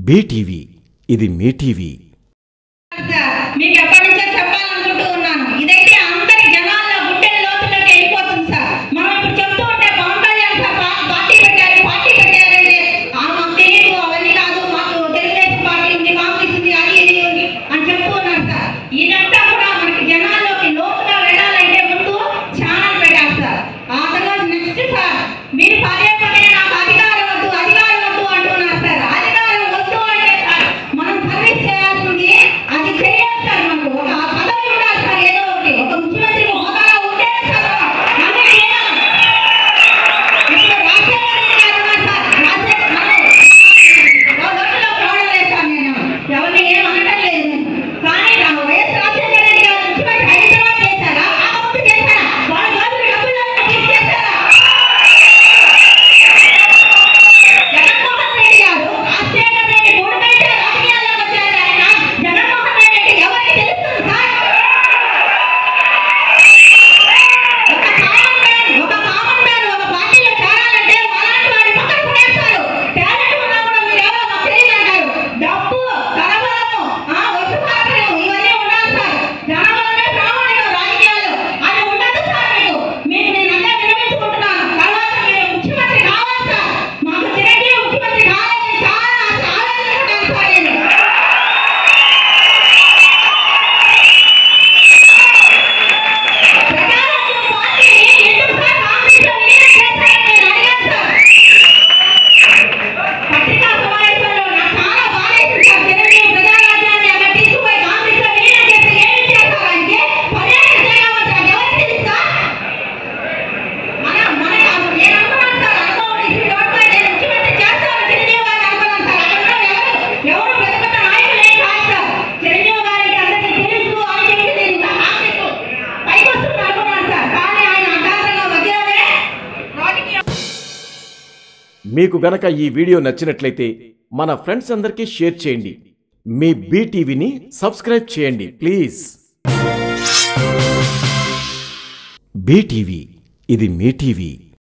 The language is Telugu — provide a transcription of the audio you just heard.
బీటీవీ ఇది మీ టీవీ. మీకు ఎప్పటి నుంచో చెప్పాలనుకుంటూ ఉన్నాను. ఇదైతే అందరి జనాల్లో గుండె లోతులోకి వెళ్ళిపోతుంది సార్. మనం ఇప్పుడు చెప్తూ ఉంటే పవన్ కళ్యాణ్ సార్ పార్టీ పెట్టారంటే మాకు తెలియదు, అవన్నీ కాదు, మాకు తెలుగుదేశం పార్టీ ఉంది, కాంగ్రెస్ ఉంది, అది ఇది ఉంది అని చెప్తూ ఉన్నారు సార్. ఇదంతా కూడా మనకి జనాల్లోకి లోతుగా వెళ్ళాలంటే ముందు ఛానల్ పెట్టాలి సార్. ఆ తర్వాత నెక్స్ట్ సార్ మీరు పదే నాకు అధికారం వద్దు అంటున్నారు సార్. అధికారం వద్దు అంటే సార్ మనం సర్వీస్ చేయాల్సింది అది చేయాలి సార్. మనకు ఒక పదవి ఉండాలి సార్, ఏదో ఒకటి ఒక ముఖ్యమంత్రి హోదాలో ఉంటే సార్ అన్నీ చేయాలి. ఇప్పుడు రాజశేఖర రెడ్డి గారు ఉన్నారు సార్. లోపల ప్రాడలేదు సార్, నేను ఎవరిని ఏం అనటం లేదు నేను. కానీ వైఎస్ రాజశేఖర రెడ్డి గారు ముఖ్యమంత్రి హైదరాబాద్ చేశారా, రాకపోతే చేశారా, వాళ్ళ గవర్నమెంట్ డబ్బులు తీసుకేశారా? జగన్మోహన్ రెడ్డి గారు రాజశేఖర రెడ్డి కొడుకైతే రాజకీయాల్లోకి వచ్చారు. ఆయన జగన్మోహన్ రెడ్డి అంటే ఎవరికి తెలుస్తుంది సార్? ఒక కామన్ మ్యాన్ ఒక పార్టీలో చేరాలంటే అలాంటి వాడిని పక్కన పడేస్తారు. టాలెంట్ ఉన్నా కూడా మీరు ఎవరో మాకు తెలియదు అంటారు. డబ్బు, ధనబలము, వస్తుపాత్రలు ఇవన్నీ ఉండాలి సార్. ధనబలమే ప్రామాణికం రాజకీయాలు. అది ఉండదు సార్. మీకు నేను అదే వినిపించుకుంటున్నాను. తర్వాత మీరు ముఖ్యమంత్రి కావాలి సార్. మాకు చిరంజీవి ముఖ్యమంత్రి కావాలని చాలా ఆలోచించుకుంటాను సార్ నేను. ప్రజారాజ్యం పార్టీని ఎందుకు సార్ కాంగ్రెస్లో విలీనం చేశారని నేను అడిగాను సార్. పత్రికా సమావేశంలో నాకు చాలా బాధేసింది సార్. చిరంజీవి ప్రజారాజ్యాన్ని అక్కడ తీసుకుపోయి కాంగ్రెస్లో విలీనం చేస్తే ఏమి చేస్తారు ఆయనకి? పర్యాటక శాఖ మంత్రి అది ఎవరికి తెలుసు సార్? నేను అనుకున్నాను సార్, అనుకోండి నేను ముఖ్యమంత్రి చేస్తాను చిరంజీవి గారిని అనుకున్నాను సార్. అక్కడ ఎవరు పెద్ద పెద్ద నాయకులు ఏం కాదు సార్. చిరంజీవి గారికి అందరికీ తెలుసు, ఆయనకి నేను కాంగ్రెస్ పైకి వస్తుంది అనుకున్నాను సార్. కానీ ఆయన అడ్డాసంగా మధ్యలోనే రాజకీయ మీకు గనక ఈ వీడియో నచ్చినట్లయితే మన ఫ్రెండ్స్ అందరికీ షేర్ చేయండి. మీ బీటీవీని సబ్స్క్రైబ్ చేయండి ప్లీజ్. బీటీవీ ఇది మీ టీవీ.